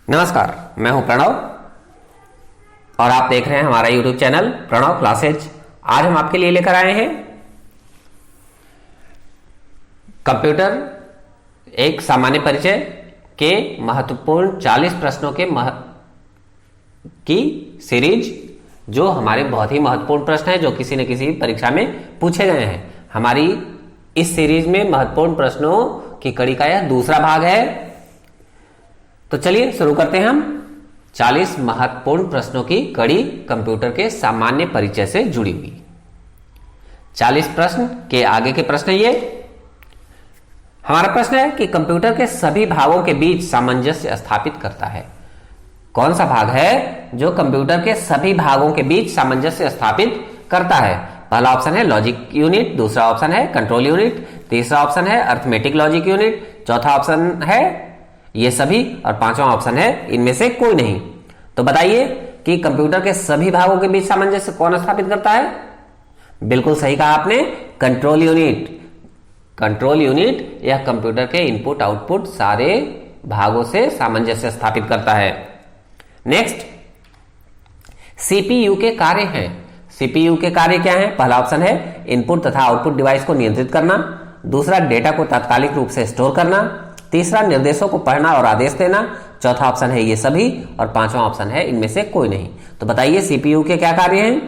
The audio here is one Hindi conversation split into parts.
नमस्कार, मैं हूं प्रणव और आप देख रहे हैं हमारा YouTube चैनल प्रणव क्लासेज। आज हम आपके लिए लेकर आए हैं कंप्यूटर एक सामान्य परिचय के महत्वपूर्ण 40 प्रश्नों की सीरीज, जो हमारे बहुत ही महत्वपूर्ण प्रश्न हैं, जो किसी न किसी परीक्षा में पूछे गए हैं। हमारी इस सीरीज में महत्वपूर्ण प्रश्नों की कड़ी का यह दूसरा भाग है। तो चलिए शुरू करते हैं हम 40 महत्वपूर्ण प्रश्नों की कड़ी कंप्यूटर के सामान्य परिचय से जुड़ी हुई। 40 प्रश्न के आगे के प्रश्न ये हमारा प्रश्न है कि कंप्यूटर के सभी भागों के बीच सामंजस्य स्थापित करता है। कौन सा भाग है जो कंप्यूटर के सभी भागों के बीच सामंजस्य स्थापित करता है? पहला ऑप्शन है लॉजिक यूनिट, दूसरा ऑप्शन है कंट्रोल यूनिट, तीसरा ऑप्शन है अर्थमेटिक लॉजिक यूनिट, चौथा ऑप्शन है ये सभी और पांचवा ऑप्शन है इनमें से कोई नहीं। तो बताइए कि कंप्यूटर के सभी भागों के बीच सामंजस्य कौन स्थापित करता है? बिल्कुल सही कहा आपने, कंट्रोल यूनिट। कंट्रोल यूनिट यह कंप्यूटर के इनपुट आउटपुट सारे भागों से सामंजस्य स्थापित करता है। नेक्स्ट, सीपीयू के कार्य हैं। सीपीयू के कार्य क्या हैं? पहला ऑप्शन है इनपुट तथा आउटपुट डिवाइस को नियंत्रित करना, दूसरा डेटा को तात्कालिक रूप से स्टोर करना, तीसरा निर्देशों को पढ़ना और आदेश देना, चौथा ऑप्शन है ये सभी और पांचवा ऑप्शन है इनमें से कोई नहीं। तो बताइए सीपीयू के क्या कार्य हैं?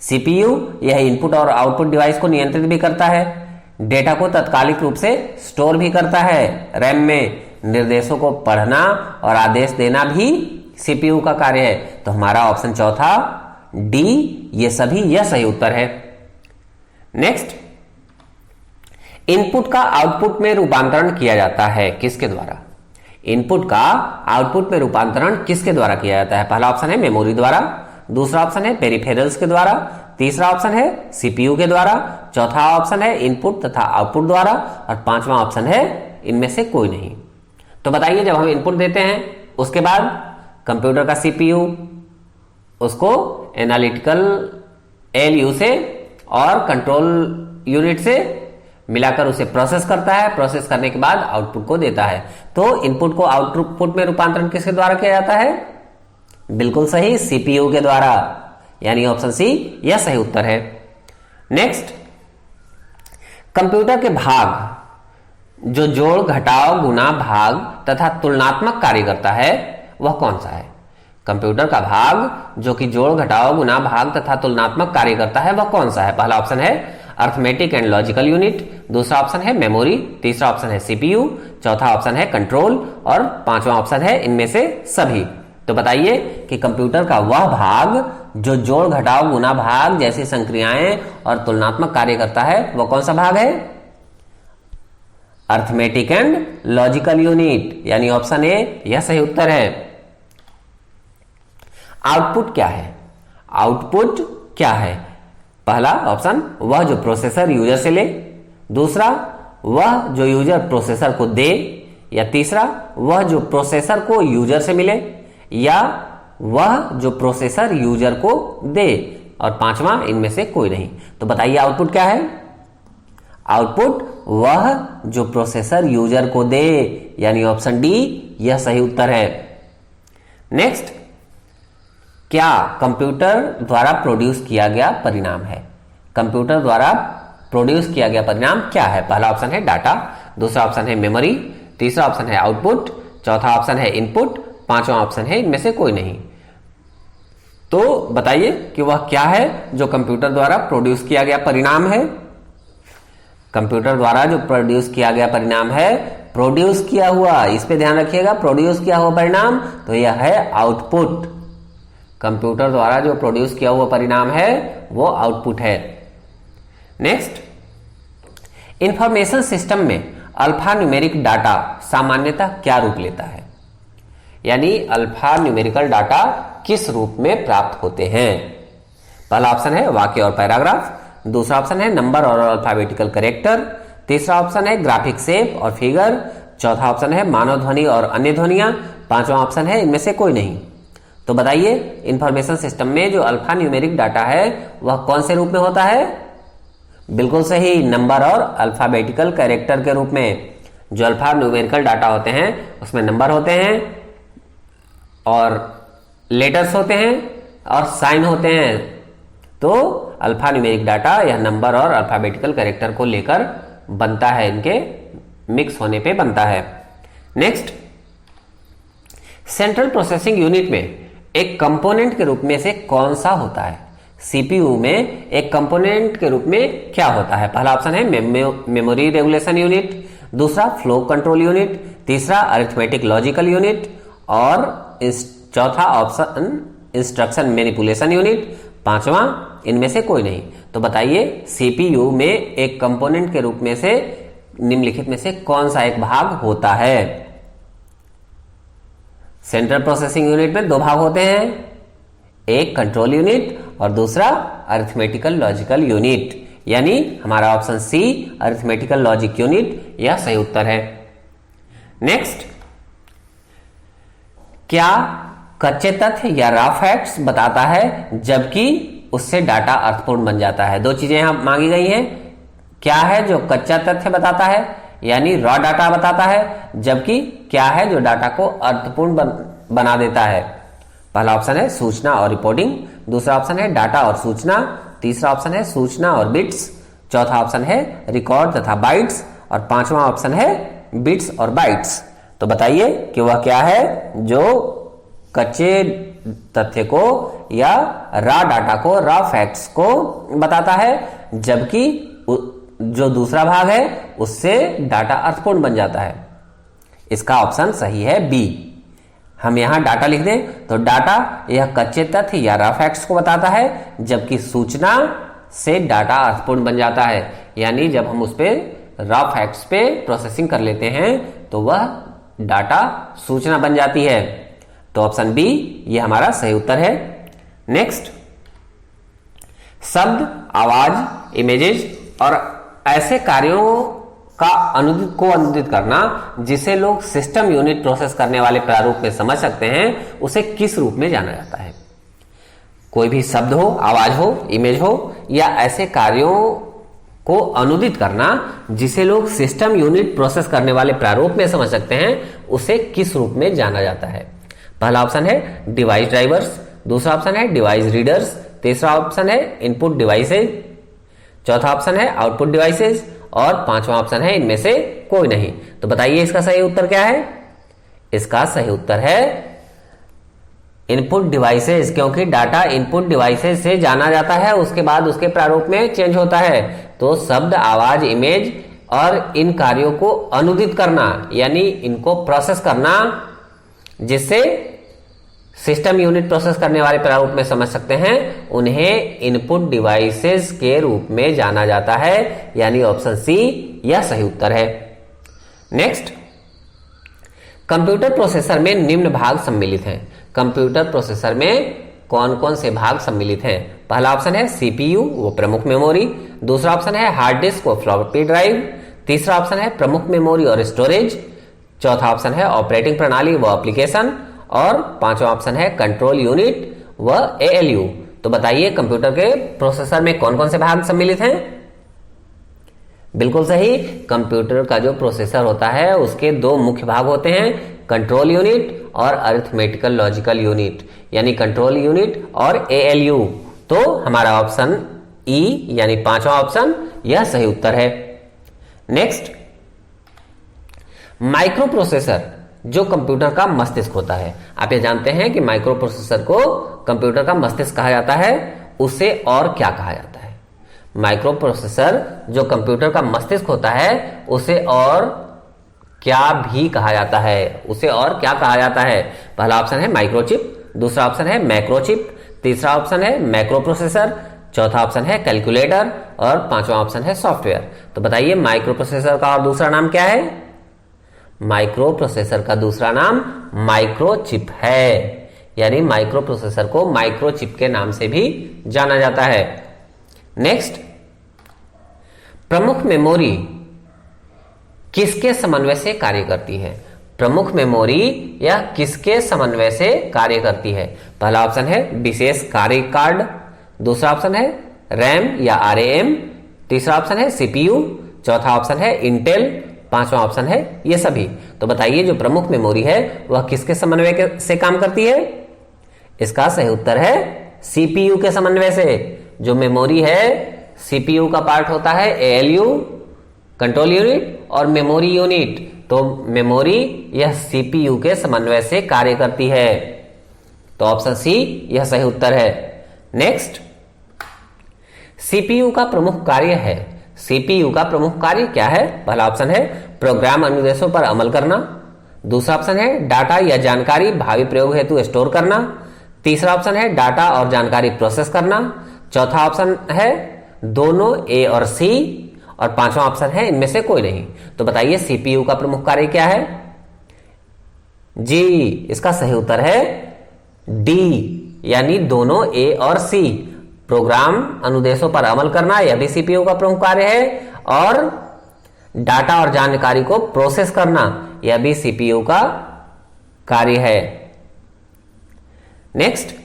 सीपीयू यह इनपुट और आउटपुट डिवाइस को नियंत्रित भी करता है, डेटा को तात्कालिक रूप से स्टोर भी करता है, रैम में निर्देशों को पढ़ना और आदेश देना भी सीपीयू का कार्य है। तो हमारा ऑप्शन चौथा डी ये सभी यह सही उत्तर है। नेक्स्ट, इनपुट का आउटपुट में रूपांतरण किया जाता है किसके द्वारा? इनपुट का आउटपुट में रूपांतरण किसके द्वारा किया जाता है? पहला ऑप्शन है मेमोरी द्वारा, दूसरा ऑप्शन है पेरिफेरल्स के द्वारा, तीसरा ऑप्शन है सीपीयू के द्वारा, चौथा ऑप्शन है इनपुट तथा आउटपुट द्वारा और पांचवा ऑप्शन है इनमें से कोई नहीं। तो बताइए, जब हम इनपुट देते हैं उसके बाद कंप्यूटर का सीपीयू उसको एनालिटिकल एलयू से और कंट्रोल यूनिट से मिलाकर उसे प्रोसेस करता है, प्रोसेस करने के बाद आउटपुट को देता है। तो इनपुट को आउटपुट में रूपांतरण किसके द्वारा किया जाता है? बिल्कुल सही, सीपीयू के द्वारा, यानी ऑप्शन सी यह सही उत्तर है। नेक्स्ट, कंप्यूटर के भाग जो जोड़ घटाव गुणा भाग तथा तुलनात्मक कार्य करता है वह कौन सा है? कंप्यूटर का भाग जो कि जोड़ घटाव गुणा भाग तथा तुलनात्मक कार्य करता है वह कौन सा है? पहला ऑप्शन है अर्थमेटिक एंड लॉजिकल यूनिट, दूसरा ऑप्शन है मेमोरी, तीसरा ऑप्शन है सीपीयू, चौथा ऑप्शन है कंट्रोल और पांचवा ऑप्शन है इनमें से सभी। तो बताइए कि कंप्यूटर का वह भाग जो जोड़ घटाव गुणा भाग जैसी संक्रियाएं और तुलनात्मक कार्य करता है वह कौन सा भाग है? अर्थमेटिक एंड लॉजिकल यूनिट, यानी ऑप्शन ए यह सही उत्तर है। आउटपुट क्या है? आउटपुट क्या है? पहला ऑप्शन वह जो प्रोसेसर यूजर से ले, दूसरा वह जो यूजर प्रोसेसर को दे, या तीसरा वह जो प्रोसेसर को यूजर से मिले, या वह जो प्रोसेसर यूजर को दे, और पांचवा इनमें से कोई नहीं। तो बताइए आउटपुट क्या है? आउटपुट वह जो प्रोसेसर यूजर को दे, यानी ऑप्शन डी यह सही उत्तर है। नेक्स्ट, क्या कंप्यूटर द्वारा प्रोड्यूस किया गया परिणाम है? कंप्यूटर द्वारा प्रोड्यूस किया गया परिणाम क्या है? पहला ऑप्शन है डाटा, दूसरा ऑप्शन है मेमोरी, तीसरा ऑप्शन है आउटपुट, चौथा ऑप्शन है इनपुट, पांचवा ऑप्शन है इनमें से कोई नहीं। तो बताइए कि वह क्या है जो कंप्यूटर द्वारा प्रोड्यूस किया गया परिणाम है? कंप्यूटर द्वारा जो प्रोड्यूस किया गया परिणाम है, प्रोड्यूस किया हुआ, इस पे ध्यान रखिएगा, प्रोड्यूस किया हुआ परिणाम, तो यह है आउटपुट। कंप्यूटर द्वारा जो प्रोड्यूस किया हुआ परिणाम है वो आउटपुट है। नेक्स्ट, इंफॉर्मेशन सिस्टम में अल्फा न्यूमेरिक डाटा सामान्यतः क्या रूप लेता है? यानी अल्फा न्यूमेरिकल डाटा किस रूप में प्राप्त होते हैं? पहला ऑप्शन है वाक्य और पैराग्राफ, दूसरा ऑप्शन है नंबर और अल्फाबेटिकल कैरेक्टर, तीसरा ऑप्शन है ग्राफिक शेप और फिगर, चौथा ऑप्शन है मानव ध्वनि और अन्य ध्वनियां, पांचवा ऑप्शन है इनमें से कोई नहीं। तो बताइए इंफॉर्मेशन सिस्टम में जो अल्फा न्यूमेरिक डाटा है वह कौन से रूप में होता है? बिल्कुल सही, नंबर और अल्फाबेटिकल कैरेक्टर के रूप में। जो अल्फा न्यूमेरिकल डाटा होते हैं उसमें नंबर होते हैं, और लेटर्स होते हैं और साइन होते हैं। तो अल्फा न्यूमेरिक डाटा यह नंबर और अल्फाबेटिकल कैरेक्टर को लेकर बनता है, इनके मिक्स होने पे बनता है। नेक्स्ट, सेंट्रल प्रोसेसिंग यूनिट में एक कंपोनेंट के रूप में से कौन सा होता है? सीपीयू में एक कंपोनेंट के रूप में क्या होता है? पहला ऑप्शन है मेमोरी रेगुलेशन यूनिट, दूसरा फ्लो कंट्रोल यूनिट, तीसरा अरिथमेटिक लॉजिकल यूनिट और चौथा ऑप्शन इंस्ट्रक्शन मैनिपुलेशन यूनिट, पांचवा इनमें से कोई नहीं। तो बताइए सीपीयू में एक कंपोनेंट के रूप में से निम्नलिखित में से कौन सा एक भाग होता है? सेंट्रल प्रोसेसिंग यूनिट में दो भाग होते हैं, एक कंट्रोल यूनिट और दूसरा अरिथमेटिकल लॉजिकल यूनिट, यानी हमारा option C arithmetical logic unit यह सही उत्तर है। नेक्स्ट, क्या कच्चे तथ्य या रॉ फैक्ट्स बताता है जबकि उससे डाटा अर्थपूर्ण बन जाता है? दो चीजें यहां मांगी गई हैं। क्या है जो कच्चा तथ्य बताता है यानी रॉ डाटा बताता है, जबकि क्या है जो डाटा को अर्थपूर्ण बना देता है? पहला ऑप्शन है सूचना और रिपोर्टिंग, दूसरा ऑप्शन है डाटा और सूचना, तीसरा ऑप्शन है सूचना और बिट्स, चौथा ऑप्शन है रिकॉर्ड तथा बाइट्स और पांचवा ऑप्शन है बिट्स और बाइट्स। तो बताइए कि वह क्या है जो कच्चे तथ्य को या रॉ डाटा को, रॉ फैक्ट्स को बताता है, जबकि जो दूसरा भाग है उससे डाटा अर्थपूर्ण बन जाता है। इसका ऑप्शन सही है बी। हम यहां डाटा लिख दें तो डाटा यह कच्चे तथ्य या रॉ फैक्ट्स को बताता है, जबकि सूचना से डाटा अर्थपूर्ण बन जाता है, यानी जब हम उस पे रॉ फैक्ट्स पे प्रोसेसिंग कर लेते हैं तो वह डाटा सूचना बन जाती है। तो ऑप्शन बी ये हमारा सही उत्तर है। नेक्स्ट, शब्द, आवाज, इमेजेस और ऐसे कार्यों का अनुदित करना जिसे लोग सिस्टम यूनिट प्रोसेस करने वाले प्रारूप में समझ सकते हैं, उसे किस रूप में जाना जाता है? कोई भी शब्द हो, आवाज हो, इमेज हो या ऐसे कार्यों को अनुदित करना जिसे लोग सिस्टम यूनिट प्रोसेस करने वाले प्रारूप में समझ सकते हैं, उसे किस रूप में जाना जाता है? पहला ऑप्शन है डिवाइस ड्राइवर्स, दूसरा ऑप्शन है डिवाइस रीडर्स, तीसरा ऑप्शन है इनपुट डिवाइसेज, चौथा ऑप्शन है आउटपुट डिवाइसेज और पांचवा ऑप्शन है इनमें से कोई नहीं। तो बताइए इसका सही उत्तर क्या है? इसका सही उत्तर है इनपुट डिवाइसेज, क्योंकि डाटा इनपुट डिवाइसेज से जाना जाता है, उसके बाद उसके प्रारूप में चेंज होता है। तो शब्द, आवाज, इमेज और इन कार्यों को अनुदित करना यानी इनको प्रोसेस करना जिससे सिस्टम यूनिट प्रोसेस करने वाले प्रारूप में समझ सकते हैं, उन्हें इनपुट डिवाइसेस के रूप में जाना जाता है, यानी ऑप्शन सी यह सही उत्तर है। नेक्स्ट, कंप्यूटर प्रोसेसर में निम्न भाग सम्मिलित हैं। कंप्यूटर प्रोसेसर में कौन कौन से भाग सम्मिलित हैं? पहला ऑप्शन है सीपीयू, वो प्रमुख मेमोरी, दूसरा ऑप्शन है हार्ड डिस्क व फ्लॉपी ड्राइव, तीसरा ऑप्शन है प्रमुख मेमोरी और स्टोरेज, चौथा ऑप्शन है ऑपरेटिंग प्रणाली व एप्लीकेशन और पांचवा ऑप्शन है कंट्रोल यूनिट व एएलयू। तो बताइए कंप्यूटर के प्रोसेसर में कौन कौन से भाग सम्मिलित हैं? बिल्कुल सही, कंप्यूटर का जो प्रोसेसर होता है उसके दो मुख्य भाग होते हैं, कंट्रोल यूनिट और अरिथमेटिकल लॉजिकल यूनिट, यानी कंट्रोल यूनिट और एएलयू। तो हमारा ऑप्शन ई यानी पांचवा ऑप्शन यह सही उत्तर है। नेक्स्ट, माइक्रो प्रोसेसर जो कंप्यूटर का मस्तिष्क होता है। आप ये जानते हैं कि माइक्रो प्रोसेसर को कंप्यूटर का मस्तिष्क कहा जाता है, उसे और क्या कहा जाता है? माइक्रो प्रोसेसर जो कंप्यूटर का मस्तिष्क होता है उसे और क्या भी कहा जाता है? उसे और क्या कहा जाता है? पहला ऑप्शन है माइक्रोचिप, दूसरा ऑप्शन है मैक्रोचिप, तीसरा ऑप्शन है मैक्रो प्रोसेसर, चौथा ऑप्शन है कैलकुलेटर और पांचवा ऑप्शन है सॉफ्टवेयर। तो बताइए माइक्रो प्रोसेसर का और दूसरा नाम क्या है? माइक्रो प्रोसेसर का दूसरा नाम माइक्रोचिप है, यानी माइक्रो प्रोसेसर को माइक्रोचिप के नाम से भी जाना जाता है। नेक्स्ट, प्रमुख मेमोरी किसके समन्वय से कार्य करती है? प्रमुख मेमोरी या किसके समन्वय से कार्य करती है? पहला ऑप्शन है विशेष कार्य कार्ड, दूसरा ऑप्शन है रैम या आरएएम, तीसरा ऑप्शन है सीपीयू, चौथा ऑप्शन है इंटेल पांचवा ऑप्शन है ये सभी। तो बताइए जो प्रमुख मेमोरी है वह किसके समन्वय से काम करती है? इसका सही उत्तर है सीपीयू के समन्वय से। जो मेमोरी है सीपीयू का पार्ट होता है एएलयू, कंट्रोल यूनिट और मेमोरी यूनिट। तो मेमोरी यह सीपीयू के समन्वय से कार्य करती है। तो ऑप्शन सी यह सही उत्तर है। नेक्स्ट, सीपीयू का प्रमुख कार्य है। सीपीयू का प्रमुख कार्य क्या है? पहला ऑप्शन है प्रोग्राम अनुदेशों पर अमल करना। दूसरा ऑप्शन है डाटा या जानकारी भावी प्रयोग हेतु स्टोर करना। तीसरा ऑप्शन है डाटा और जानकारी प्रोसेस करना। चौथा ऑप्शन है दोनों ए और सी। और पांचवा ऑप्शन है इनमें से कोई नहीं। तो बताइए सीपीयू का प्रमुख कार्य क्या है? जी, इसका सही उत्तर है डी, यानी दोनों ए और सी। प्रोग्राम अनुदेशों पर अमल करना यह भी सीपीयू का प्रमुख कार्य है, और डाटा और जानकारी को प्रोसेस करना यह भी सीपीयू का कार्य है। नेक्स्ट,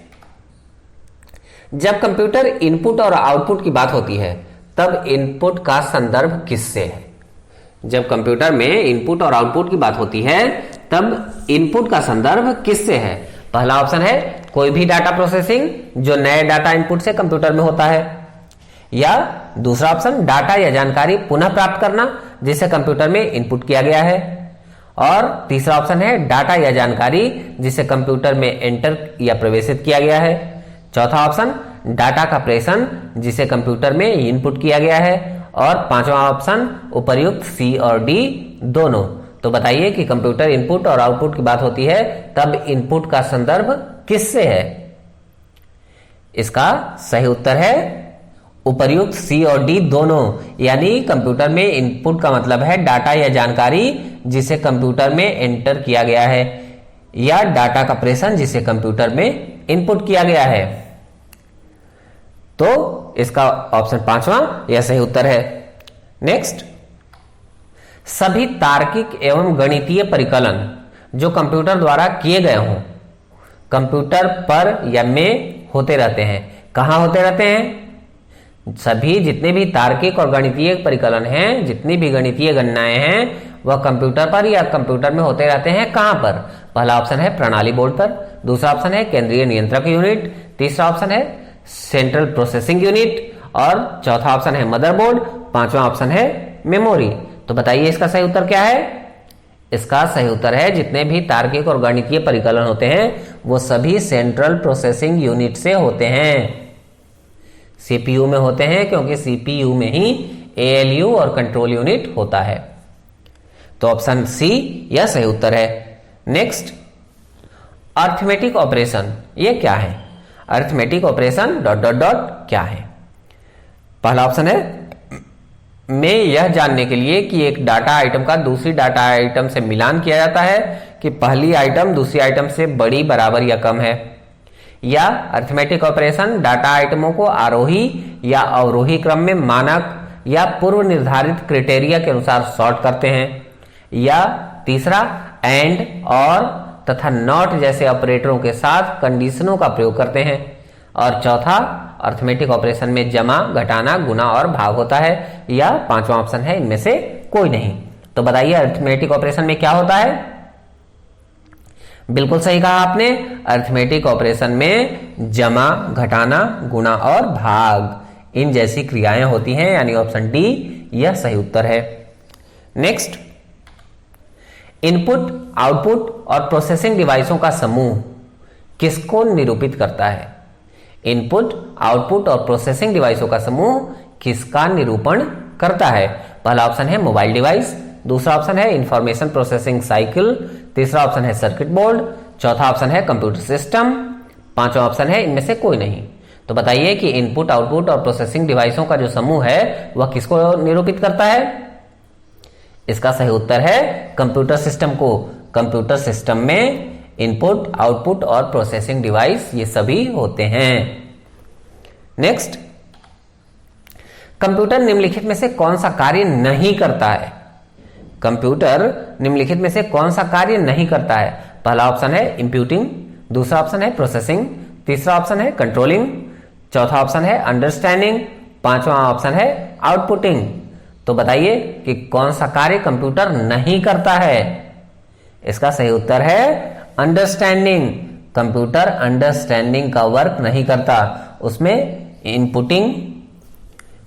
जब कंप्यूटर इनपुट और आउटपुट की बात होती है तब इनपुट का संदर्भ किससे है? जब कंप्यूटर में इनपुट और आउटपुट की बात होती है तब इनपुट का संदर्भ किससे है? पहला ऑप्शन है कोई भी डाटा प्रोसेसिंग जो नए डाटा इनपुट से कंप्यूटर में होता है, या दूसरा ऑप्शन डाटा या जानकारी पुनः प्राप्त करना जिसे कंप्यूटर में इनपुट किया गया है, और तीसरा ऑप्शन है डाटा या जानकारी जिसे कंप्यूटर में एंटर या प्रवेशित किया गया है। चौथा ऑप्शन डाटा का प्रेषण जिसे कंप्यूटर में इनपुट किया गया है, और पांचवा ऑप्शन उपर्युक्त सी और डी दोनों। तो बताइए कि कंप्यूटर इनपुट और आउटपुट की बात होती है तब इनपुट का संदर्भ किससे है? इसका सही उत्तर है उपर्युक्त सी और डी दोनों, यानी कंप्यूटर में इनपुट का मतलब है डाटा या जानकारी जिसे कंप्यूटर में एंटर किया गया है, या डाटा का प्रेषण जिसे कंप्यूटर में इनपुट किया गया है। तो इसका ऑप्शन पांचवा यह सही उत्तर है। नेक्स्ट, सभी तार्किक एवं गणितीय परिकलन जो कंप्यूटर द्वारा किए गए हों कंप्यूटर पर या में होते रहते हैं। कहां होते रहते हैं? सभी जितने भी तार्किक और गणितीय परिकलन हैं, जितनी भी गणितीय गणनाएं हैं, वह कंप्यूटर पर या कंप्यूटर में होते रहते हैं। कहां पर? पहला ऑप्शन है प्रणाली बोर्ड पर। दूसरा ऑप्शन है केंद्रीय नियंत्रक यूनिट। तीसरा ऑप्शन है सेंट्रल प्रोसेसिंग यूनिट, और चौथा ऑप्शन है मदरबोर्ड। पांचवा ऑप्शन है मेमोरी। तो बताइए इसका सही उत्तर क्या है? इसका सही उत्तर है जितने भी तार्किक और गणितीय परिकलन होते हैं वो सभी सेंट्रल प्रोसेसिंग यूनिट से होते हैं। सीपीयू में होते हैं क्योंकि सीपीयू में ही एएलयू और कंट्रोल यूनिट होता है। तो ऑप्शन सी यह सही उत्तर है। नेक्स्ट, अर्थमेटिक ऑपरेशन ये क्या है? अर्थमेटिक ऑपरेशन ... क्या है? पहला ऑप्शन है में यह जानने के लिए कि एक डाटा आइटम का दूसरी डाटा आइटम से मिलान किया जाता है कि पहली आइटम दूसरी आइटम से बड़ी, बराबर या कम है। या अर्थमेटिक ऑपरेशन डाटा आइटमों को आरोही या अवरोही क्रम में मानक या पूर्व निर्धारित क्राइटेरिया के अनुसार सॉर्ट करते हैं। या तीसरा एंड, और तथा नॉट जैसे ऑपरेटरों के साथ कंडीशनों का प्रयोग करते हैं। और चौथा अर्थमेटिक ऑपरेशन में जमा, घटाना, गुना और भाग होता है। या पांचवा ऑप्शन है इनमें से कोई नहीं। तो बताइए अर्थमेटिक ऑपरेशन में क्या होता है? बिल्कुल सही कहा आपने, अर्थमेटिक ऑपरेशन में जमा, घटाना, गुना और भाग इन जैसी क्रियाएं होती हैं, यानी ऑप्शन डी यह सही उत्तर है। नेक्स्ट, इनपुट, आउटपुट और प्रोसेसिंग डिवाइसों का समूह किसको निरूपित करता है? इनपुट, आउटपुट और प्रोसेसिंग डिवाइसों का समूह किसका निरूपण करता है? पहला ऑप्शन है मोबाइल डिवाइस। दूसरा ऑप्शन है इंफॉर्मेशन प्रोसेसिंग साइकिल। तीसरा ऑप्शन है सर्किट बोर्ड। चौथा ऑप्शन है कंप्यूटर सिस्टम। पांचवा ऑप्शन है इनमें से कोई नहीं। तो बताइए कि इनपुट, आउटपुट और प्रोसेसिंग डिवाइसों का जो समूह है वह किसको निरूपित करता है? इसका सही उत्तर है कंप्यूटर सिस्टम को। कंप्यूटर सिस्टम में इनपुट, आउटपुट और प्रोसेसिंग डिवाइस ये सभी होते हैं। नेक्स्ट, कंप्यूटर निम्नलिखित में से कौन सा कार्य नहीं करता है? कंप्यूटर निम्नलिखित में से कौन सा कार्य नहीं करता है? पहला ऑप्शन है इंप्यूटिंग। दूसरा ऑप्शन है प्रोसेसिंग। तीसरा ऑप्शन है कंट्रोलिंग। चौथा ऑप्शन है अंडरस्टैंडिंग। पांचवा ऑप्शन है आउटपुटिंग। तो बताइए कि कौन सा कार्य कंप्यूटर नहीं करता है? इसका सही उत्तर है अंडरस्टैंडिंग। कंप्यूटर अंडरस्टैंडिंग का वर्क नहीं करता। उसमें इनपुटिंग,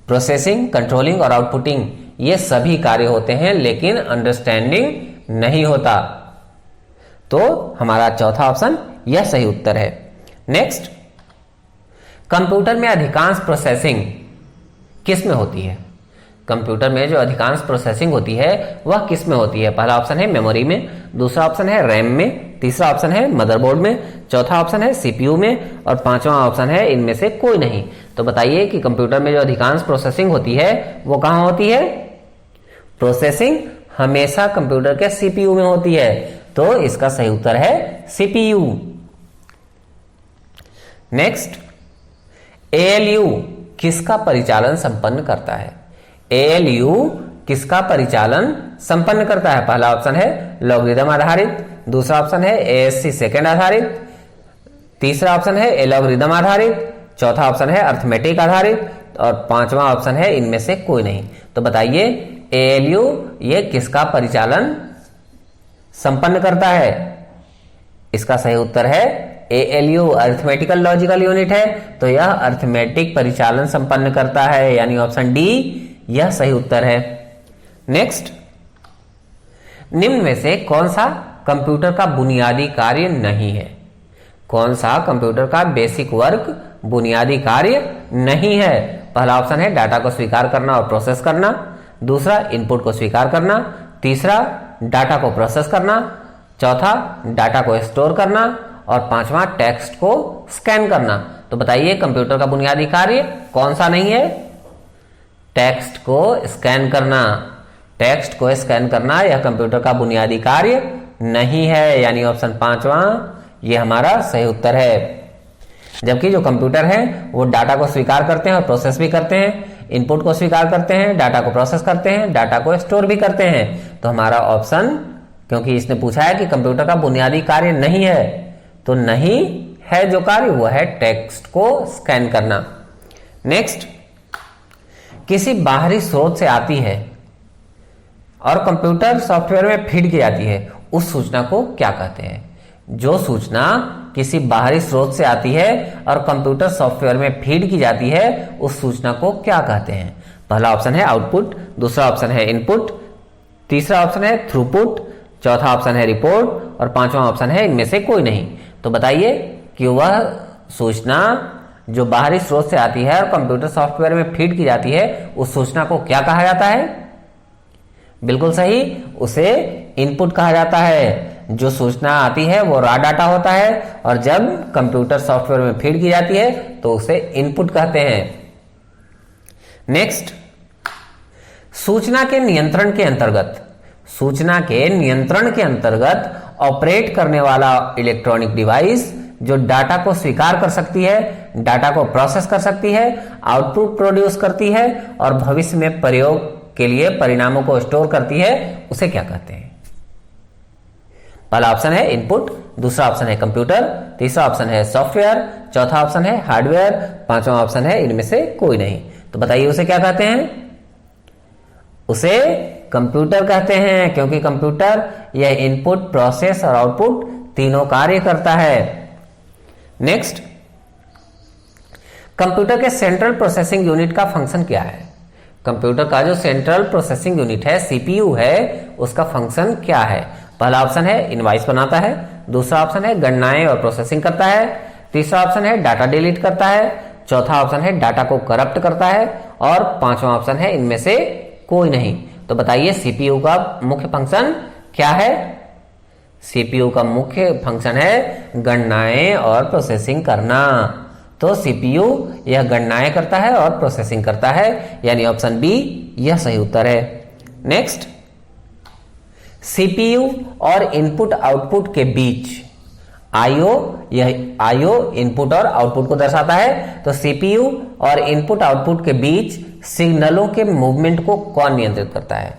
प्रोसेसिंग, कंट्रोलिंग और आउटपुटिंग ये सभी कार्य होते हैं, लेकिन अंडरस्टैंडिंग नहीं होता। तो हमारा चौथा ऑप्शन यह सही उत्तर है। नेक्स्ट, कंप्यूटर में अधिकांश प्रोसेसिंग किस में होती है? कंप्यूटर में जो अधिकांश प्रोसेसिंग होती है वह किस में होती है? पहला ऑप्शन है मेमोरी में, दूसरा ऑप्शन है रैम में, तीसरा ऑप्शन है मदरबोर्ड में, चौथा ऑप्शन है सीपीयू में और पांचवा ऑप्शन है इनमें से कोई नहीं। तो बताइए कि कंप्यूटर में जो अधिकांश प्रोसेसिंग होती है वो कहां होती है? प्रोसेसिंग हमेशा कंप्यूटर के सीपीयू में होती है। तो इसका सही उत्तर है सीपीयू। नेक्स्ट, एएलयू किसका परिचालन संपन्न करता है? एएलयू किसका परिचालन संपन्न करता है? पहला ऑप्शन है लॉगरिदम आधारित, दूसरा ऑप्शन है एएससी सेकेंड आधारित, तीसरा ऑप्शन है एलॉगरिदम आधारित, चौथा ऑप्शन है अर्थमेटिक आधारित और पांचवा ऑप्शन है इनमें से कोई नहीं। तो बताइए एएलयू ये किसका परिचालन संपन्न करता है? इसका सही उत्तर है एएलयू अर्थमेटिकल लॉजिकल यूनिट है, तो यह अर्थमेटिक परिचालन संपन्न करता है, यानी ऑप्शन डी यह सही उत्तर है। नेक्स्ट, निम्न में से कौन सा कंप्यूटर का बुनियादी कार्य नहीं है? कौन सा कंप्यूटर का बेसिक वर्क बुनियादी कार्य नहीं है? पहला ऑप्शन है डाटा को स्वीकार करना और प्रोसेस करना, दूसरा इनपुट को स्वीकार करना, तीसरा डाटा को प्रोसेस करना, चौथा डाटा को स्टोर करना और पांचवा टेक्स्ट को स्कैन करना। तो बताइए कंप्यूटर का बुनियादी कार्य कौन सा नहीं है? टेक्स्ट को स्कैन करना। टेक्स्ट को स्कैन करना यह कंप्यूटर का बुनियादी कार्य नहीं है, यानी ऑप्शन पांचवा यह हमारा सही उत्तर है। जबकि जो कंप्यूटर है वो डाटा को स्वीकार करते हैं और प्रोसेस भी करते हैं, इनपुट को स्वीकार करते हैं, डाटा को प्रोसेस करते हैं, डाटा को स्टोर भी करते हैं। तो हमारा ऑप्शन, क्योंकि इसने पूछा है कि कंप्यूटर का बुनियादी कार्य नहीं है, तो नहीं है जो कार्य वो है टेक्स्ट को स्कैन करना। नेक्स्ट, किसी बाहरी स्रोत से आती है और कंप्यूटर सॉफ्टवेयर में फीड की जाती है, उस सूचना को क्या कहते हैं? जो सूचना किसी बाहरी स्रोत से आती है और कंप्यूटर सॉफ्टवेयर में फीड की जाती है उस सूचना को क्या कहते हैं? पहला ऑप्शन है आउटपुट, दूसरा ऑप्शन है इनपुट, तीसरा ऑप्शन है थ्रूपुट, चौथा ऑप्शन है रिपोर्ट और पांचवा ऑप्शन है इनमें से कोई नहीं। तो बताइए कि वह सूचना जो बाहरी स्रोत से आती है और कंप्यूटर सॉफ्टवेयर में फीड की जाती है उस सूचना को क्या कहा जाता है? बिल्कुल सही, उसे इनपुट कहा जाता है। जो सूचना आती है वो रॉ डाटा होता है और जब कंप्यूटर सॉफ्टवेयर में फीड की जाती है तो उसे इनपुट कहते हैं। नेक्स्ट, सूचना के नियंत्रण के अंतर्गत ऑपरेट करने वाला इलेक्ट्रॉनिक डिवाइस जो डाटा को स्वीकार कर सकती है, डाटा को प्रोसेस कर सकती है, आउटपुट प्रोड्यूस करती है और भविष्य में प्रयोग के लिए परिणामों को स्टोर करती है, उसे क्या कहते हैं? पहला ऑप्शन है इनपुट, दूसरा ऑप्शन है कंप्यूटर, तीसरा ऑप्शन है सॉफ्टवेयर, चौथा ऑप्शन है हार्डवेयर, पांचवा ऑप्शन है इनमें से कोई नहीं। तो बताइए उसे क्या कहते हैं? उसे कंप्यूटर कहते हैं, क्योंकि कंप्यूटर यह इनपुट, प्रोसेस और आउटपुट तीनों कार्य करता है। नेक्स्ट, कंप्यूटर के सेंट्रल प्रोसेसिंग यूनिट का फंक्शन क्या है? कंप्यूटर का जो सेंट्रल प्रोसेसिंग यूनिट है, सीपीयू है, उसका फंक्शन क्या है? पहला ऑप्शन है इनवॉइस बनाता है, दूसरा ऑप्शन है गणनाएं और प्रोसेसिंग करता है, तीसरा ऑप्शन है डाटा डिलीट करता है, चौथा ऑप्शन है डाटा को करप्ट करता है और पांचवा ऑप्शन है इनमें से कोई नहीं। तो बताइए सीपीयू का मुख्य फंक्शन क्या है? सीपीयू का मुख्य फंक्शन है गणनाएं और प्रोसेसिंग करना। तो सीपीयू यह गणनाएं करता है और प्रोसेसिंग करता है, यानी ऑप्शन बी यह सही उत्तर है। नेक्स्ट, सीपीयू और इनपुट आउटपुट के बीच आईओ, यह आईओ इनपुट और आउटपुट को दर्शाता है। तो सीपीयू और इनपुट आउटपुट के बीच सिग्नलों के मूवमेंट को कौन नियंत्रित करता है?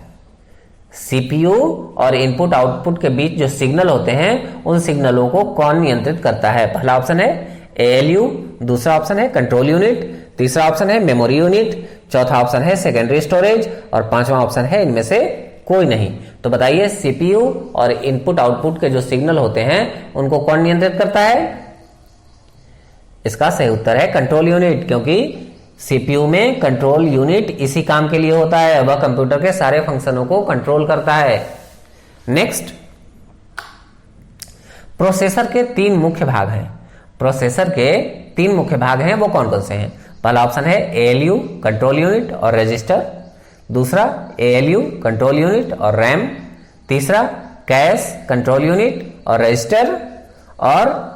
सीपीयू और इनपुट आउटपुट के बीच जो सिग्नल होते हैं उन सिग्नलों को कौन नियंत्रित करता है? पहला ऑप्शन है एएलयू, दूसरा ऑप्शन है कंट्रोल यूनिट, तीसरा ऑप्शन है मेमोरी यूनिट, चौथा ऑप्शन है सेकेंडरी स्टोरेज और पांचवा ऑप्शन है इनमें से कोई नहीं। तो बताइए सीपीयू और इनपुट आउटपुट के जो सिग्नल होते हैं उनको कौन नियंत्रित करता है? इसका सही उत्तर है कंट्रोल यूनिट, क्योंकि सीपीयू में कंट्रोल यूनिट इसी काम के लिए होता है, वह कंप्यूटर के सारे फंक्शनों को कंट्रोल करता है। नेक्स्ट, प्रोसेसर के तीन मुख्य भाग हैं। प्रोसेसर के तीन मुख्य भाग हैं, वो कौन कौन से हैं? पहला ऑप्शन है एएलयू कंट्रोल यूनिट और रजिस्टर, दूसरा एएलयू कंट्रोल यूनिट और रैम, तीसरा कैश कंट्रोल यूनिट और रजिस्टर, और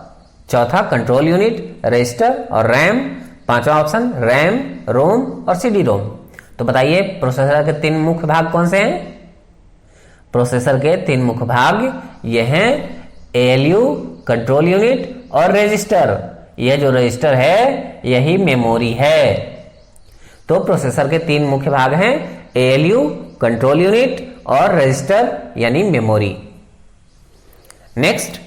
चौथा कंट्रोल यूनिट रजिस्टर और रैम, पांचवा ऑप्शन रैम रोम और सीडी रोम। तो बताइए प्रोसेसर के तीन मुख्य भाग कौन से हैं? प्रोसेसर के तीन मुख्य भाग ये हैं एएलयू कंट्रोल यूनिट और रजिस्टर। यह जो रजिस्टर है यही मेमोरी है। तो प्रोसेसर के तीन मुख्य भाग हैं एएलयू कंट्रोल यूनिट और रजिस्टर यानी मेमोरी। नेक्स्ट,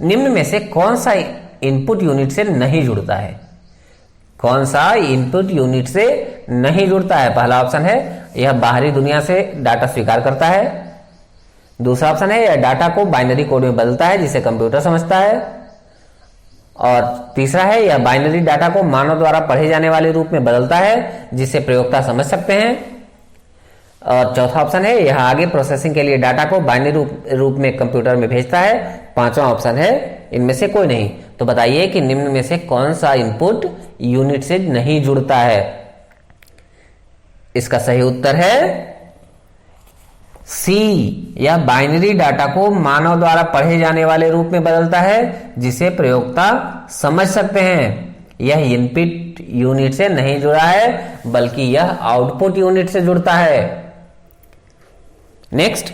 निम्न में से कौन सा इनपुट यूनिट से नहीं जुड़ता है? कौन सा इनपुट यूनिट से नहीं जुड़ता है? पहला ऑप्शन है यह बाहरी दुनिया से डाटा स्वीकार करता है, दूसरा ऑप्शन है यह डाटा को बाइनरी कोड में बदलता है जिसे कंप्यूटर समझता है, और तीसरा है यह बाइनरी डाटा को मानव द्वारा पढ़े जाने वाले रूप में बदलता है जिसे प्रयोक्ता समझ सकते हैं, और चौथा ऑप्शन है यह आगे प्रोसेसिंग के लिए डाटा को बाइनरी रूप में कंप्यूटर में भेजता है, पांचवा ऑप्शन है इनमें से कोई नहीं। तो बताइए कि निम्न में से कौन सा इनपुट यूनिट से नहीं जुड़ता है? इसका सही उत्तर है सी, यह बाइनरी डाटा को मानव द्वारा पढ़े जाने वाले रूप में बदलता है जिसे प्रयोक्ता समझ सकते हैं। यह इनपुट यूनिट से नहीं जुड़ा है बल्कि यह आउटपुट यूनिट से जुड़ता है। नेक्स्ट,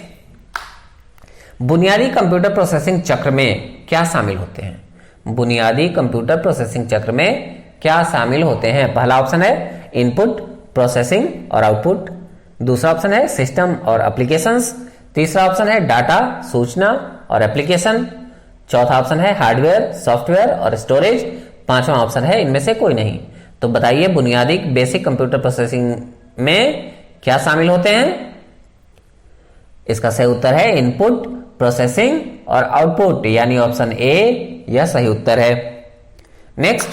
बुनियादी कंप्यूटर प्रोसेसिंग चक्र में क्या शामिल होते हैं? बुनियादी कंप्यूटर प्रोसेसिंग चक्र में क्या शामिल होते हैं? पहला ऑप्शन है इनपुट प्रोसेसिंग और आउटपुट, दूसरा ऑप्शन है सिस्टम और एप्लीकेशंस, तीसरा ऑप्शन है डाटा सूचना और एप्लीकेशन, चौथा ऑप्शन है हार्डवेयर सॉफ्टवेयर और स्टोरेज, पांचवा ऑप्शन है इनमें से कोई नहीं। तो बताइए बुनियादी बेसिक कंप्यूटर प्रोसेसिंग में क्या शामिल होते हैं? इसका सही उत्तर है इनपुट प्रोसेसिंग और आउटपुट यानी ऑप्शन ए यह सही उत्तर है। नेक्स्ट,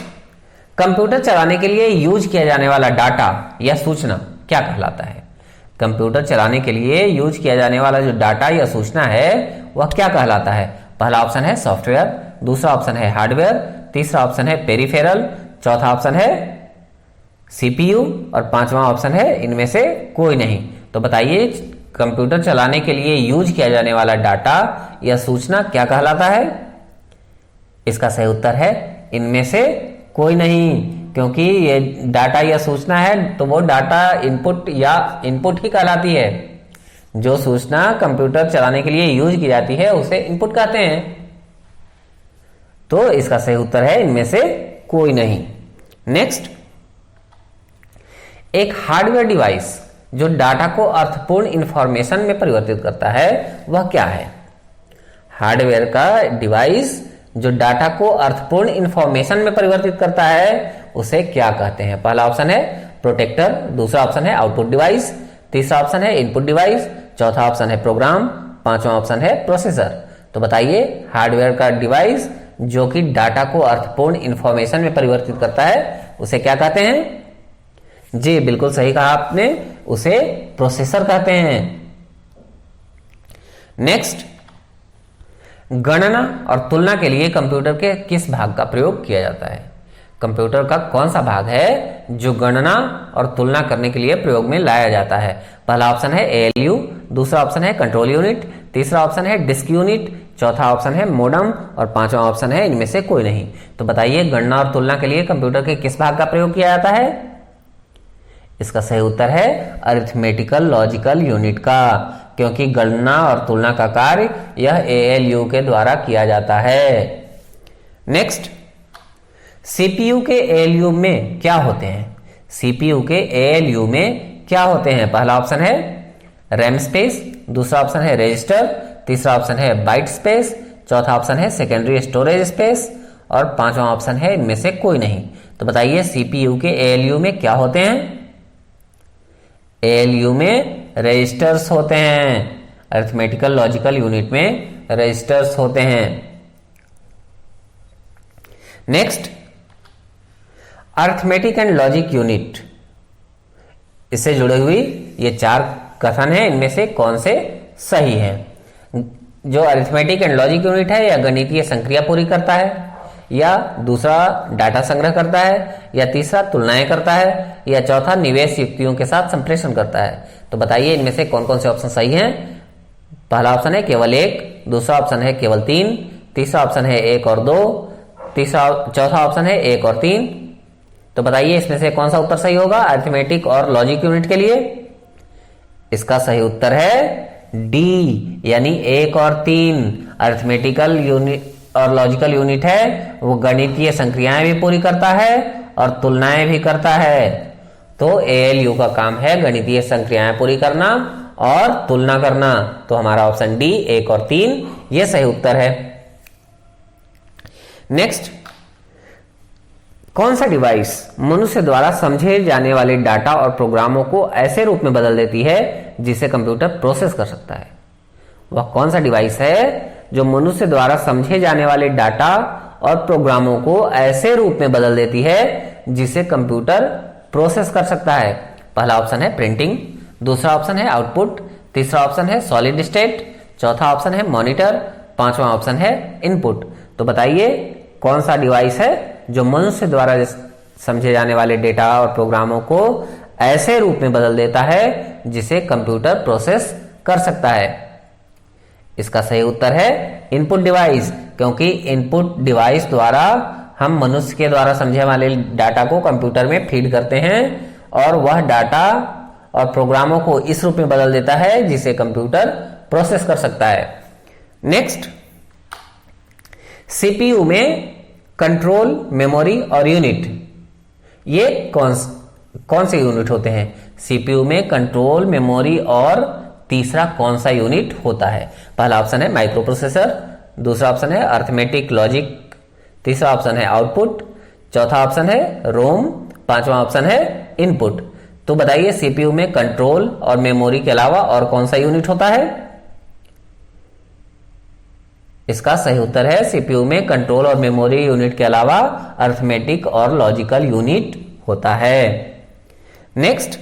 कंप्यूटर चलाने के लिए यूज किया जाने वाला डाटा या सूचना क्या कहलाता है? कंप्यूटर चलाने के लिए यूज किया जाने वाला जो डाटा या सूचना है वह क्या कहलाता है? पहला ऑप्शन है सॉफ्टवेयर, दूसरा ऑप्शन है हार्डवेयर, तीसरा ऑप्शन है पेरिफेरल, चौथा ऑप्शन है सीपीयू और पांचवा ऑप्शन है इनमें से कोई नहीं। तो बताइए कंप्यूटर चलाने के लिए यूज किया जाने वाला डाटा या सूचना क्या कहलाता है? इसका सही उत्तर है इनमें से कोई नहीं, क्योंकि ये डाटा या सूचना है तो वो डाटा इनपुट या इनपुट ही कहलाती है। जो सूचना कंप्यूटर चलाने के लिए यूज की जाती है उसे इनपुट कहते हैं। तो इसका सही उत्तर है इनमें से कोई नहीं। नेक्स्ट, एक हार्डवेयर डिवाइस जो डाटा को अर्थपूर्ण इंफॉर्मेशन में परिवर्तित करता है वह क्या है? हार्डवेयर का डिवाइस जो डाटा को अर्थपूर्ण इंफॉर्मेशन में परिवर्तित करता है उसे क्या कहते हैं? पहला ऑप्शन है प्रोटेक्टर, दूसरा ऑप्शन है आउटपुट डिवाइस, तीसरा ऑप्शन है इनपुट डिवाइस, चौथा ऑप्शन है प्रोग्राम, पांचवा ऑप्शन है प्रोसेसर। तो बताइए हार्डवेयर का डिवाइस जो कि डाटा को अर्थपूर्ण इंफॉर्मेशन में परिवर्तित करता है उसे क्या कहते हैं? जी बिल्कुल सही कहा आपने, उसे प्रोसेसर कहते हैं। नेक्स्ट, गणना और तुलना के लिए कंप्यूटर के किस भाग का प्रयोग किया जाता है? कंप्यूटर का कौन सा भाग है जो गणना और तुलना करने के लिए प्रयोग में लाया जाता है? पहला ऑप्शन है एएलयू, दूसरा ऑप्शन है कंट्रोल यूनिट, तीसरा ऑप्शन है डिस्क यूनिट, चौथा ऑप्शन है मोडम और पांचवा ऑप्शन है इनमें से कोई नहीं। तो बताइए गणना और तुलना के लिए कंप्यूटर के किस भाग का प्रयोग किया जाता है? इसका सही उत्तर है अरिथमेटिकल लॉजिकल यूनिट का, क्योंकि गणना और तुलना का कार्य यह एएलयू के द्वारा किया जाता है। नेक्स्ट, सीपीयू के एएलयू में क्या होते हैं? सीपीयू के एएलयू में क्या होते हैं? पहला ऑप्शन है रैम स्पेस, दूसरा ऑप्शन है रजिस्टर, तीसरा ऑप्शन है बाइट स्पेस, चौथा ऑप्शन है सेकेंडरी स्टोरेज स्पेस और पांचवा ऑप्शन है इनमें से कोई नहीं। तो बताइए सीपीयू के एएलयू में क्या होते हैं? एएलयू में रजिस्टर्स होते हैं, अरिथमेटिकल लॉजिकल यूनिट में रजिस्टर्स होते हैं। Next, arithmetic and logic unit, इससे जुड़ी हुई ये 4 कथन है, इनमें से कौन से सही है? जो अरिथमेटिक एंड लॉजिक यूनिट है, या गणितीय संक्रिया पूरी करता है, या दूसरा डाटा संग्रह करता है, या तीसरा तुलनाएं करता है, या चौथा निवेश युक्तियों के साथ संप्रेषण करता है। तो बताइए इनमें से कौन कौन से ऑप्शन सही हैं? पहला ऑप्शन है केवल 1, दूसरा ऑप्शन है केवल 3, तीसरा ऑप्शन है 1 और 2, चौथा ऑप्शन है 1 और 3। तो बताइए इसमें से कौन सा उत्तर सही होगा अरिथमेटिक और लॉजिक यूनिट के लिए? इसका सही उत्तर है डी, यानी 1 और 3। अरिथमेटिकल यूनिट और लॉजिकल यूनिट है वो गणितीय संक्रियाएं भी पूरी करता है और तुलनाएं भी करता है। तो एएलयू का काम है गणितीय संक्रियाएं पूरी करना और तुलना करना। तो हमारा ऑप्शन डी 1 और 3 ये सही उत्तर है। नेक्स्ट, कौन सा डिवाइस मनुष्य द्वारा समझे जाने वाले डाटा और प्रोग्रामों को ऐसे रूप में बदल देती है जिसे कंप्यूटर प्रोसेस कर सकता है? वह कौन सा डिवाइस है जो मनुष्य द्वारा समझे जाने वाले डाटा और प्रोग्रामों को ऐसे रूप में बदल देती है जिसे कंप्यूटर प्रोसेस कर सकता है? पहला ऑप्शन है प्रिंटिंग, दूसरा ऑप्शन है आउटपुट, तीसरा ऑप्शन है सॉलिड स्टेट, चौथा ऑप्शन है मॉनिटर, पांचवा ऑप्शन है इनपुट। तो बताइए कौन सा डिवाइस है जो मनुष्य द्वारा समझे जाने वाले डेटा और प्रोग्रामों को ऐसे रूप में बदल देता है जिसे कंप्यूटर प्रोसेस कर सकता है? इसका सही उत्तर है इनपुट डिवाइस, क्योंकि इनपुट डिवाइस द्वारा हम मनुष्य के द्वारा समझे वाले डाटा को कंप्यूटर में फीड करते हैं और वह डाटा और प्रोग्रामों को इस रूप में बदल देता है जिसे कंप्यूटर प्रोसेस कर सकता है। नेक्स्ट, सीपीयू में कंट्रोल, मेमोरी और यूनिट, ये कौन से यूनिट होते हैं? सीपीयू में कंट्रोल, मेमोरी और तीसरा कौन सा यूनिट होता है? पहला ऑप्शन है माइक्रो प्रोसेसर, दूसरा ऑप्शन है अरिथमेटिक लॉजिक, तीसरा ऑप्शन है आउटपुट, चौथा ऑप्शन है रोम, पांचवा ऑप्शन है इनपुट। तो बताइए सीपीयू में कंट्रोल और मेमोरी के अलावा और कौन सा यूनिट होता है? इसका सही उत्तर है सीपीयू में कंट्रोल और मेमोरी यूनिट के अलावा अरिथमेटिक और लॉजिकल यूनिट होता है। नेक्स्ट,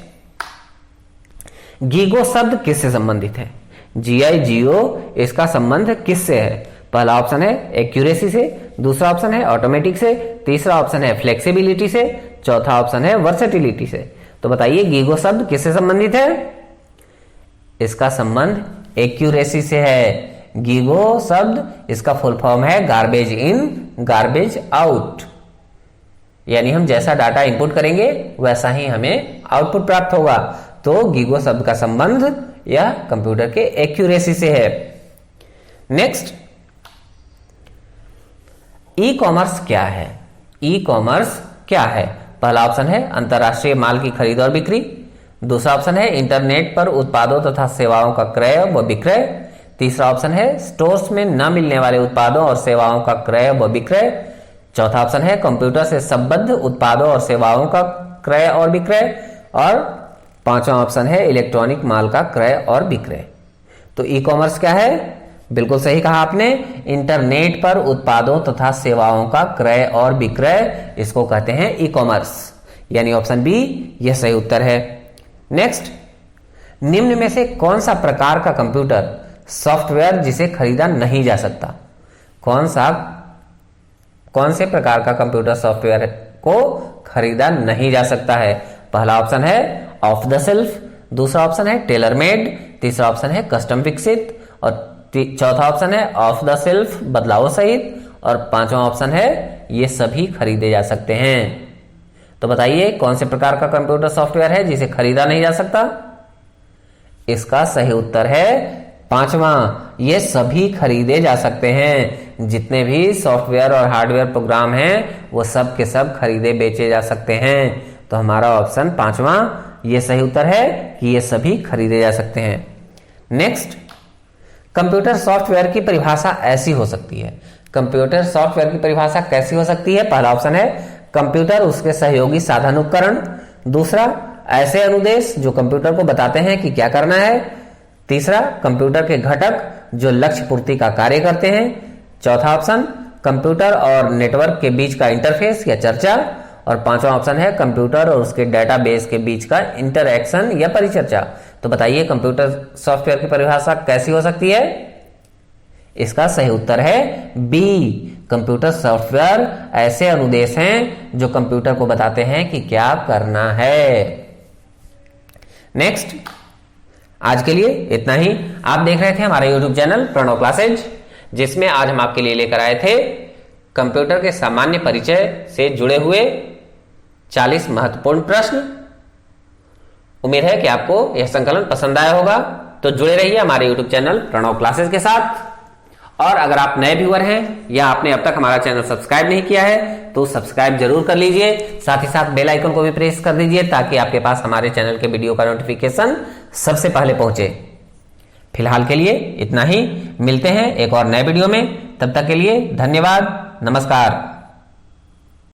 गीगो शब्द किससे संबंधित है? GIGO, इसका संबंध किससे है? पहला ऑप्शन है एक्यूरेसी से, दूसरा ऑप्शन है ऑटोमेटिक से, तीसरा ऑप्शन है फ्लेक्सिबिलिटी से, चौथा ऑप्शन है वर्सेटिलिटी से। तो बताइए गीगो शब्द किससे संबंधित है? इसका संबंध एक्यूरेसी से है। गीगो शब्द इसका फुल फॉर्म है गार्बेज इन गार्बेज आउट, यानी हम जैसा डाटा इनपुट करेंगे वैसा ही हमें आउटपुट प्राप्त होगा। तो गीगो शब्द का संबंध यह कंप्यूटर के एक्यूरेसी से है। नेक्स्ट, ई कॉमर्स क्या है? ई कॉमर्स क्या है? पहला ऑप्शन है अंतरराष्ट्रीय माल की खरीद और बिक्री, दूसरा ऑप्शन है इंटरनेट पर उत्पादों तथा सेवाओं का क्रय व विक्रय, तीसरा ऑप्शन है स्टोर्स में न मिलने वाले उत्पादों और सेवाओं का क्रय व विक्रय, चौथा ऑप्शन है कंप्यूटर से संबद्ध उत्पादों और सेवाओं का क्रय और विक्रय, और पांचवा ऑप्शन है इलेक्ट्रॉनिक माल का क्रय और विक्रय। तो ई कॉमर्स क्या है? बिल्कुल सही कहा आपने, इंटरनेट पर उत्पादों तथा सेवाओं का क्रय और विक्रय, इसको कहते हैं ई कॉमर्स, यानी ऑप्शन बी यह सही उत्तर है। नेक्स्ट, निम्न में से कौन सा प्रकार का कंप्यूटर सॉफ्टवेयर जिसे खरीदा नहीं जा सकता? कौन से प्रकार का कंप्यूटर सॉफ्टवेयर को खरीदा नहीं जा सकता है? पहला ऑप्शन है ऑफ द सेल्फ, दूसरा ऑप्शन है टेलर मेड, तीसरा ऑप्शन है कस्टम विकसित, और चौथा ऑप्शन है ऑफ द सेल्फ बदलावों सहित, और पांचवा ऑप्शन है ये सभी खरीदे जा सकते हैं। तो बताइए कौन से प्रकार का कंप्यूटर सॉफ्टवेयर है जिसे खरीदा नहीं जा सकता? इसका सही उत्तर है पांचवा, ये सभी खरीदे जा सकते हैं। जितने भी सॉफ्टवेयर और हार्डवेयर प्रोग्राम हैं वो सब के सब खरीदे बेचे जा सकते हैं। तो हमारा ऑप्शन पांचवा ये सही उत्तर है कि ये सभी खरीदे जा सकते हैं। नेक्स्ट, कंप्यूटर सॉफ्टवेयर की परिभाषा ऐसी हो सकती है। कंप्यूटर सॉफ्टवेयर की परिभाषा कैसी हो सकती है? पहला ऑप्शन है कंप्यूटर उसके सहयोगी साधन उपकरण। दूसरा, ऐसे अनुदेश जो कंप्यूटर को बताते हैं कि क्या करना है। तीसरा, कंप्यूटर के घटक जो लक्ष्य पूर्ति का कार्य करते हैं। चौथा ऑप्शन, कंप्यूटर और नेटवर्क के बीच का इंटरफेस या चर्चा। और पांचवा ऑप्शन है कंप्यूटर और उसके डेटाबेस के बीच का इंटरएक्शन या परिचर्चा। तो बताइए कंप्यूटर सॉफ्टवेयर की परिभाषा कैसी हो सकती है? इसका सही उत्तर है बी। कंप्यूटर सॉफ्टवेयर ऐसे अनुदेश हैं जो कंप्यूटर को बताते हैं कि क्या करना है। नेक्स्ट, आज के लिए इतना ही। आप देख रहे थे हमारा यूट्यूब चैनल प्रणव क्लासेज, जिसमें आज हम आपके लिए लेकर आए थे कंप्यूटर के सामान्य परिचय से जुड़े हुए 40 महत्वपूर्ण प्रश्न। उम्मीद है कि आपको यह संकलन पसंद आया होगा। तो जुड़े रहिए हमारे यूट्यूब चैनल प्रणव क्लासेज के साथ। और अगर आप नए व्यूअर हैं या आपने अब तक हमारा चैनल सब्सक्राइब नहीं किया है तो सब्सक्राइब जरूर कर लीजिए। साथ ही साथ बेल आइकन को भी प्रेस कर दीजिए ताकि आपके पास हमारे चैनल के वीडियो का नोटिफिकेशन सबसे पहले पहुंचे। फिलहाल के लिए इतना ही। मिलते हैं एक और नए वीडियो में। तब तक के लिए धन्यवाद। नमस्कार।